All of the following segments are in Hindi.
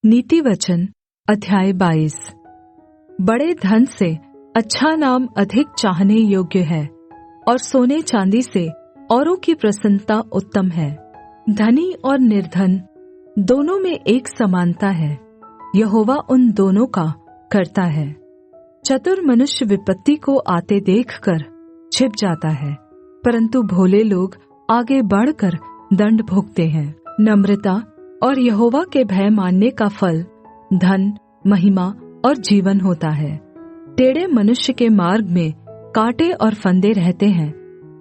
नीति वचन अध्याय 22। बड़े धन से अच्छा नाम अधिक चाहने योग्य है, और सोने चांदी से औरों की प्रसन्नता उत्तम है। धनी और निर्धन दोनों में एक समानता है, यहोवा उन दोनों का करता है। चतुर मनुष्य विपत्ति को आते देखकर छिप जाता है, परंतु भोले लोग आगे बढ़कर दंड भोगते हैं। नम्रता और यहोवा के भय मानने का फल धन, महिमा और जीवन होता है। टेढ़े मनुष्य के मार्ग में कांटे और फंदे रहते हैं,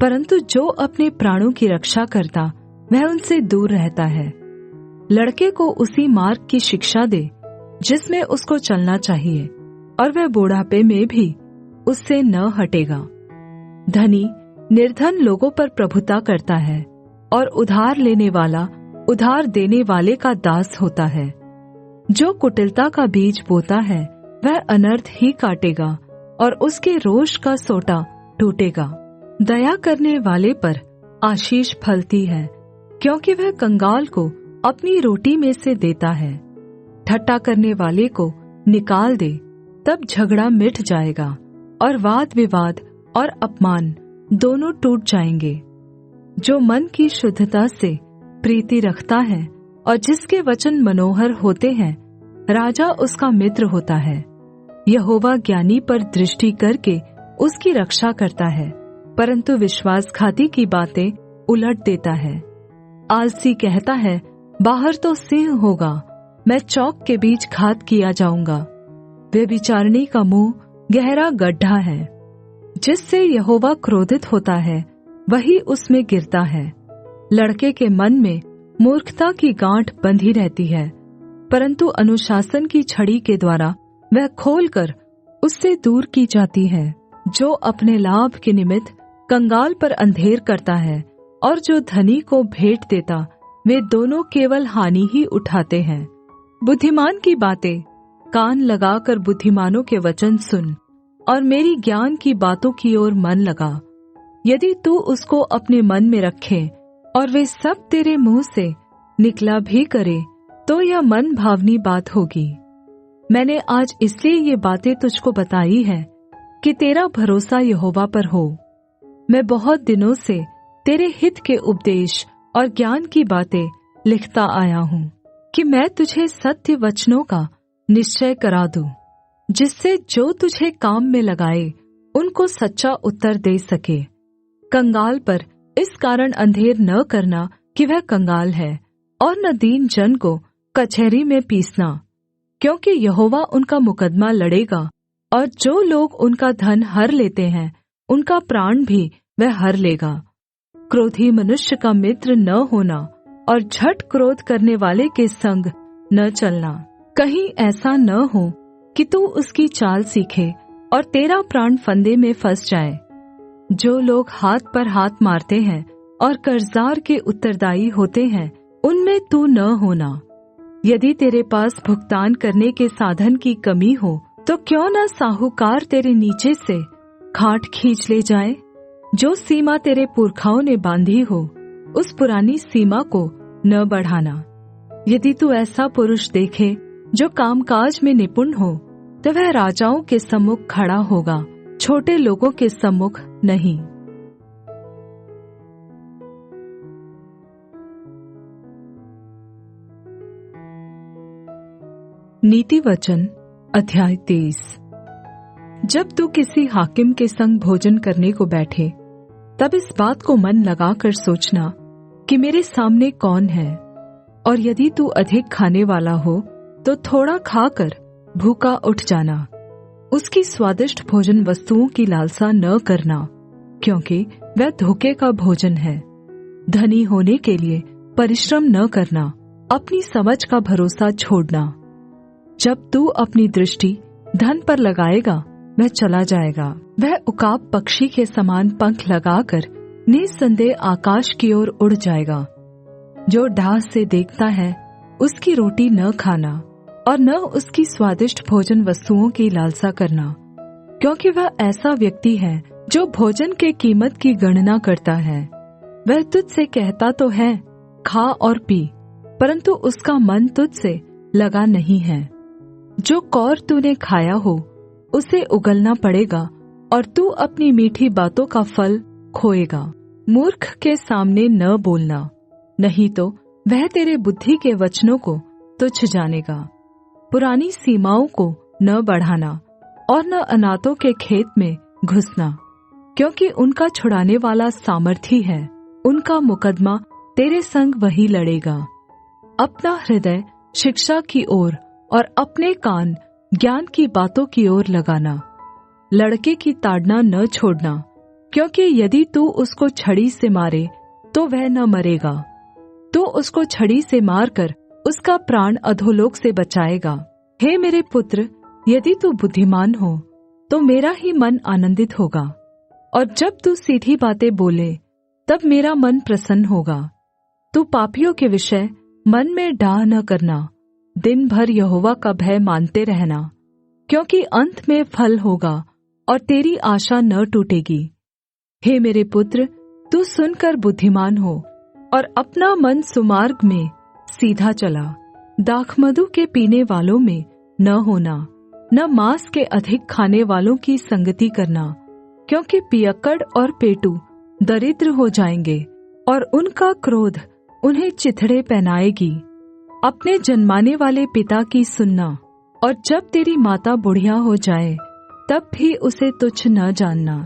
परंतु जो अपने प्राणों की रक्षा करता वह उनसे दूर रहता है। लड़के को उसी मार्ग की शिक्षा दे जिसमें उसको चलना चाहिए, और वह बुढ़ापे में भी उससे न हटेगा। धनी निर्धन लोगों पर प्रभुता करता है, और उधार लेने वाला उधार देने वाले का दास होता है। जो कुटिलता का बीज बोता है वह अनर्थ ही काटेगा, और उसके रोष का सोटा टूटेगा। दया करने वाले पर आशीष फलती है, क्योंकि वह कंगाल को अपनी रोटी में से देता है। ठट्ठा करने वाले को निकाल दे, तब झगड़ा मिट जाएगा, और वाद विवाद और अपमान दोनों टूट जाएंगे। जो मन की शुद्धता से प्रीति रखता है और जिसके वचन मनोहर होते हैं, राजा उसका मित्र होता है। यहोवा ज्ञानी पर दृष्टि करके उसकी रक्षा करता है, परंतु विश्वासघाती की बातें उलट देता है। आलसी कहता है, बाहर तो सिंह होगा, मैं चौक के बीच घात किया जाऊंगा। व्यभिचारिणी का मुंह गहरा गड्ढा है, जिससे यहोवा क्रोधित होता है वही उसमें गिरता है। लड़के के मन में मूर्खता की गांठ बंधी रहती है, परंतु अनुशासन की छड़ी के द्वारा वह खोलकर उससे दूर की जाती है। जो अपने लाभ के निमित्त कंगाल पर अंधेर करता है और जो धनी को भेंट देता, वे दोनों केवल हानि ही उठाते हैं। बुद्धिमान की बातें कान लगाकर बुद्धिमानों के वचन सुन, और मेरी ज्ञान की बातों की ओर मन लगा। यदि तू उसको अपने मन में रखे और वे सब तेरे मुंह से निकला भी करे, तो यह मन भावनी बात होगी। मैंने आज इसलिए ये बातें तुझको बताई है कि तेरा भरोसा यहोवा पर हो। मैं बहुत दिनों से तेरे हित के उपदेश और ज्ञान की बातें लिखता आया हूँ, कि मैं तुझे सत्य वचनों का निश्चय करा दूं, जिससे जो तुझे काम में लगाए उनको सच्चा उत्तर दे सके। कंगाल पर इस कारण अंधेर न करना कि वह कंगाल है, और न दीन जन को कचहरी में पीसना, क्योंकि यहोवा उनका मुकदमा लड़ेगा, और जो लोग उनका धन हर लेते हैं उनका प्राण भी वह हर लेगा। क्रोधी मनुष्य का मित्र न होना, और झट क्रोध करने वाले के संग न चलना। कहीं ऐसा न हो कि तू उसकी चाल सीखे और तेरा प्राण फंदे में फंस जाए। जो लोग हाथ पर हाथ मारते हैं और कर्जदार के उत्तरदायी होते हैं, उनमें तू न होना। यदि तेरे पास भुगतान करने के साधन की कमी हो, तो क्यों न साहूकार तेरे नीचे से खाट खींच ले जाए। जो सीमा तेरे पुरखाओं ने बांधी हो, उस पुरानी सीमा को न बढ़ाना। यदि तू ऐसा पुरुष देखे जो कामकाज में निपुण हो, तो वह राजाओं के सम्मुख खड़ा होगा, छोटे लोगों के सम्मुख नहीं। नीति वचन अध्याय 23। जब तू किसी हाकिम के संग भोजन करने को बैठे, तब इस बात को मन लगाकर सोचना कि मेरे सामने कौन है, और यदि तू अधिक खाने वाला हो तो थोड़ा खाकर भूखा उठ जाना। उसकी स्वादिष्ट भोजन वस्तुओं की लालसा न करना, क्योंकि वह धोखे का भोजन है। धनी होने के लिए परिश्रम न करना, अपनी समझ का भरोसा छोड़ना। जब तू अपनी दृष्टि धन पर लगाएगा, वह चला जाएगा। वह उकाब पक्षी के समान पंख लगाकर निस्संदेह आकाश की ओर उड़ जाएगा। जो ढाह से देखता है उसकी रोटी न खाना, और न उसकी स्वादिष्ट भोजन वस्तुओं की लालसा करना, क्योंकि वह ऐसा व्यक्ति है जो भोजन के कीमत की गणना करता है। वह तुझसे कहता तो है, खा और पी, परंतु उसका मन तुझसे लगा नहीं है। जो कौर तूने खाया हो उसे उगलना पड़ेगा और तू अपनी मीठी बातों का फल खोएगा। मूर्ख के सामने न बोलना, नहीं तो वह तेरे बुद्धि के वचनों को तुच्छ जानेगा। पुरानी सीमाओं को न बढ़ाना और न अनाथों के खेत में घुसना, क्योंकि उनका छुड़ाने वाला सामर्थी है। उनका मुकदमा तेरे संग वही लड़ेगा। अपना हृदय शिक्षा की ओर और अपने कान ज्ञान की बातों की ओर लगाना। लड़के की ताड़ना न छोड़ना, क्योंकि यदि तू उसको छड़ी से मारे तो वह न मरेगा, तो उसको छड़ी से मारकर उसका प्राण अधोलोक से बचाएगा। हे मेरे पुत्र, यदि तू बुद्धिमान हो तो मेरा ही मन आनंदित होगा, और जब तू सीधी बातें बोले तब मेरा मन प्रसन्न होगा। तू पापियों के विषय मन में डाह न करना, दिन भर यहोवा का भय मानते रहना, क्योंकि अंत में फल होगा और तेरी आशा न टूटेगी। हे मेरे पुत्र, तू सुनकर बुद्धिमान हो और अपना मन सुमार्ग में सीधा चला। दाखमधु के पीने वालों में न होना, न मांस के अधिक खाने वालों की संगति करना, क्योंकि पियक्कड़ और पेटू दरिद्र हो जाएंगे और उनका क्रोध उन्हें चिथड़े पहनाएगी। अपने जन्माने वाले पिता की सुनना, और जब तेरी माता बुढ़िया हो जाए तब भी उसे तुच्छ न जानना।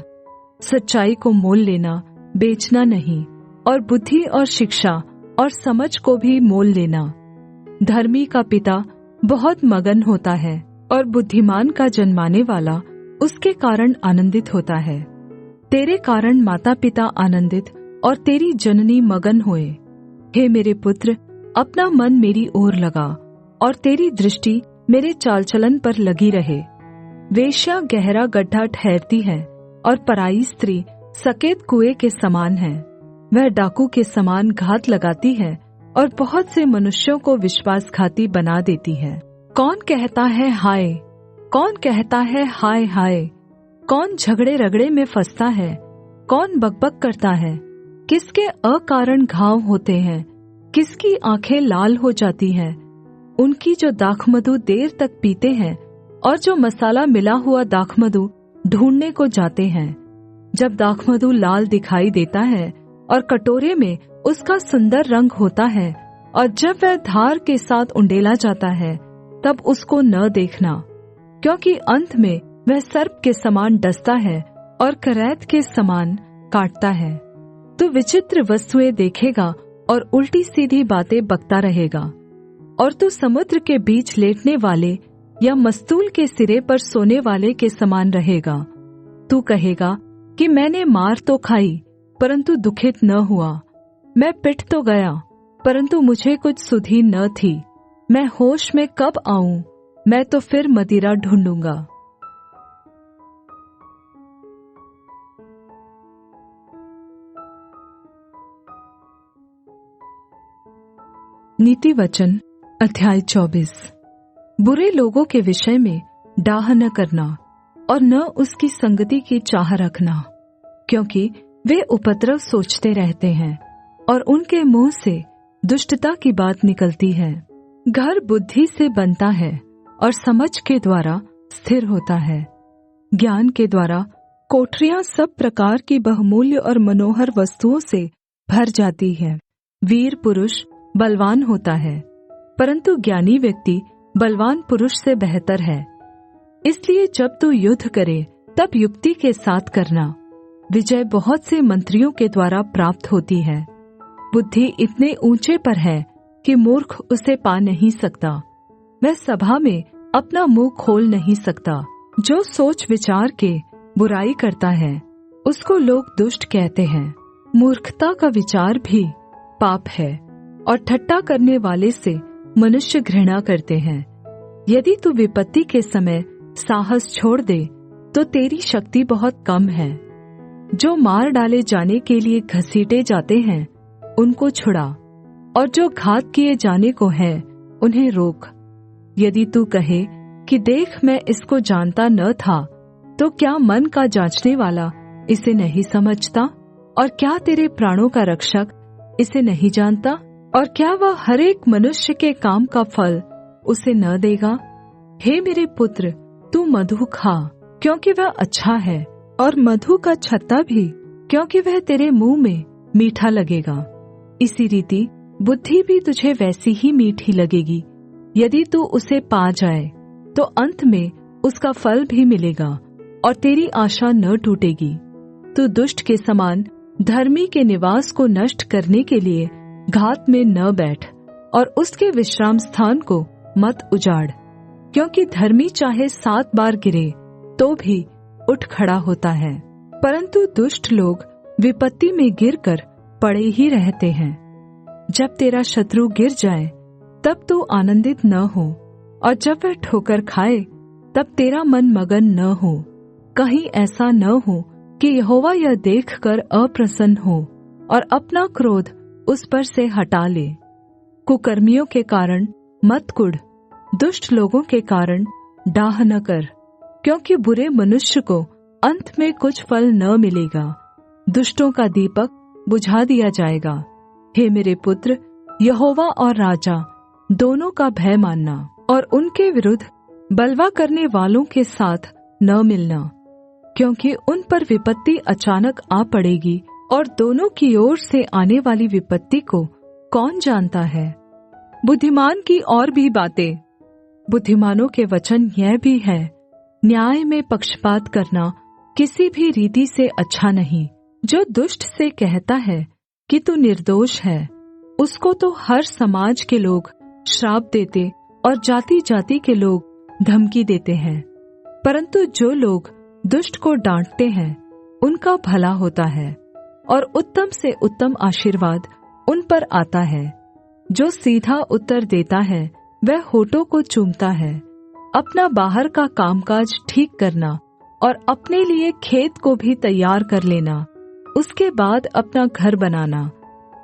सच्चाई को मोल लेना, बेचना नहीं, और बुद्धि और शिक्षा और समझ को भी मोल लेना। धर्मी का पिता बहुत मगन होता है और बुद्धिमान का जन्माने वाला उसके कारण आनंदित होता है। तेरे कारण माता पिता आनंदित और तेरी जननी मगन होए। हे मेरे पुत्र, अपना मन मेरी ओर लगा और तेरी दृष्टि मेरे चाल चलन पर लगी रहे। वेश्या गहरा गड्ढा ठहरती है और पराई स्त्री सकेत कुएं के समान है। वह डाकू के समान घात लगाती है और बहुत से मनुष्यों को विश्वासघाती बना देती है। कौन कहता है हाय, कौन कहता है हाय हाय, कौन झगड़े रगड़े में फंसता है, कौन बकबक करता है, किसके अकारण घाव होते हैं, किसकी आंखें लाल हो जाती हैं। उनकी जो दाखमधु देर तक पीते हैं और जो मसाला मिला हुआ दाखमधु ढूंढने को जाते हैं। जब दाखमधु लाल दिखाई देता है और कटोरे में उसका सुंदर रंग होता है, और जब वह धार के साथ उंडेला जाता है तब उसको न देखना, क्योंकि अंत में वह सर्प के समान डसता है और करैत के समान काटता है। तू विचित्र वस्तुएं देखेगा और उल्टी सीधी बातें बकता रहेगा, और तू समुद्र के बीच लेटने वाले या मस्तूल के सिरे पर सोने वाले के समान रहेगा। तू कहेगा कि मैंने मार तो खाई परंतु दुखित न हुआ, मैं पिट तो गया परंतु मुझे कुछ सुधि न थी। मैं होश में कब आऊं, मैं तो फिर मदिरा ढूंढूंगा। नीति वचन अध्याय 24। बुरे लोगों के विषय में डाह न करना और न उसकी संगति की चाह रखना, क्योंकि वे उपद्रव सोचते रहते हैं और उनके मुंह से दुष्टता की बात निकलती है। घर बुद्धि से बनता है और समझ के द्वारा स्थिर होता है। ज्ञान के द्वारा कोठरियां सब प्रकार की बहुमूल्य और मनोहर वस्तुओं से भर जाती है। वीर पुरुष बलवान होता है, परंतु ज्ञानी व्यक्ति बलवान पुरुष से बेहतर है। इसलिए जब तू युद्ध करे तब युक्ति के साथ करना। विजय बहुत से मंत्रियों के द्वारा प्राप्त होती है। बुद्धि इतने ऊंचे पर है कि मूर्ख उसे पा नहीं सकता। वह सभा में अपना मुंह खोल नहीं सकता। जो सोच विचार के बुराई करता है उसको लोग दुष्ट कहते हैं। मूर्खता का विचार भी पाप है और ठट्ठा करने वाले से मनुष्य घृणा करते हैं। यदि तू विपत्ति के समय साहस छोड़ दे तो तेरी शक्ति बहुत कम है। जो मार डाले जाने के लिए घसीटे जाते हैं उनको छुड़ा, और जो घात किए जाने को है उन्हें रोक। यदि तू कहे कि देख मैं इसको जानता न था, तो क्या मन का जांचने वाला इसे नहीं समझता? और क्या तेरे प्राणों का रक्षक इसे नहीं जानता? और क्या वह हर एक मनुष्य के काम का फल उसे न देगा? हे मेरे पुत्र, तू मधु खा, क्योंकि वह अच्छा है, और मधु का छत्ता भी, क्योंकि वह तेरे मुंह में मीठा लगेगा। इसी रीति बुद्धि भी तुझे वैसी ही मीठी लगेगी। यदि तू उसे पा जाए तो अंत में उसका फल भी मिलेगा और तेरी आशा न टूटेगी। तू दुष्ट के समान धर्मी के निवास को नष्ट करने के लिए घात में न बैठ, और उसके विश्राम स्थान को मत उजाड़। क्योंकि धर्मी चाहे 7 बार गिरे तो भी उठ खड़ा होता है, परंतु दुष्ट लोग विपत्ति में गिरकर पड़े ही रहते हैं। जब तेरा शत्रु गिर जाए तब तू आनंदित न हो, और जब वह ठोकर खाए तब तेरा मन मगन न हो। कहीं ऐसा न हो कि यहोवा यह देखकर अप्रसन्न हो और अपना क्रोध उस पर से हटा ले। कुकर्मियों के कारण मत कुढ़, दुष्ट लोगों के कारण डाह न कर, क्योंकि बुरे मनुष्य को अंत में कुछ फल न मिलेगा। दुष्टों का दीपक बुझा दिया जाएगा। हे मेरे पुत्र, यहोवा और राजा दोनों का भय मानना, और उनके विरुद्ध बलवा करने वालों के साथ न मिलना, क्योंकि उन पर विपत्ति अचानक आ पड़ेगी, और दोनों की ओर से आने वाली विपत्ति को कौन जानता है। बुद्धिमान की और भी बातें। बुद्धिमानों के वचन यह भी है, न्याय में पक्षपात करना किसी भी रीति से अच्छा नहीं। जो दुष्ट से कहता है कि तू निर्दोष है, उसको तो हर समाज के लोग श्राप देते और जाति जाति के लोग धमकी देते हैं। परंतु जो लोग दुष्ट को डांटते हैं उनका भला होता है, और उत्तम से उत्तम आशीर्वाद उन पर आता है। जो सीधा उत्तर देता है वह होठों को चूमता है। अपना बाहर का कामकाज ठीक करना और अपने लिए खेत को भी तैयार कर लेना, उसके बाद अपना घर बनाना।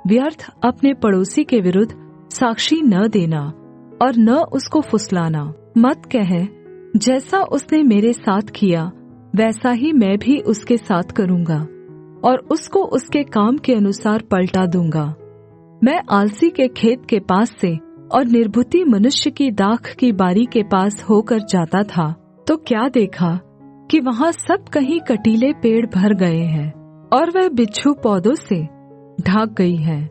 व्यर्थ अपने पड़ोसी के विरुद्ध साक्षी न देना और न उसको फुसलाना। मत कह, जैसा उसने मेरे साथ किया वैसा ही मैं भी उसके साथ करूँगा, और उसको उसके काम के अनुसार पलटा दूंगा। मैं आलसी के खेत के पास से और निर्बुद्धि मनुष्य की दाख की बारी के पास होकर जाता था, तो क्या देखा कि वहां सब कहीं कटीले पेड़ भर गए हैं, और वह बिच्छू पौधों से ढाक गई है,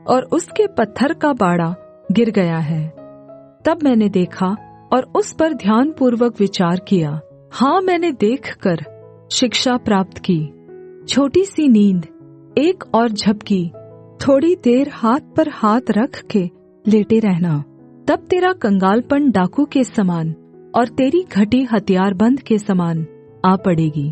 और उसके पत्थर का बाड़ा गिर गया है। तब मैंने देखा और उस पर ध्यानपूर्वक विचार किया। हाँ, मैंने देखकर शिक्षा प्राप्त की। छोटी सी नींद, एक और झपकी, थोड़ी देर हाथ पर हाथ रख के लेटे रहना, तब तेरा कंगालपन डाकू के समान और तेरी घटी हथियारबंद के समान आ पड़ेगी।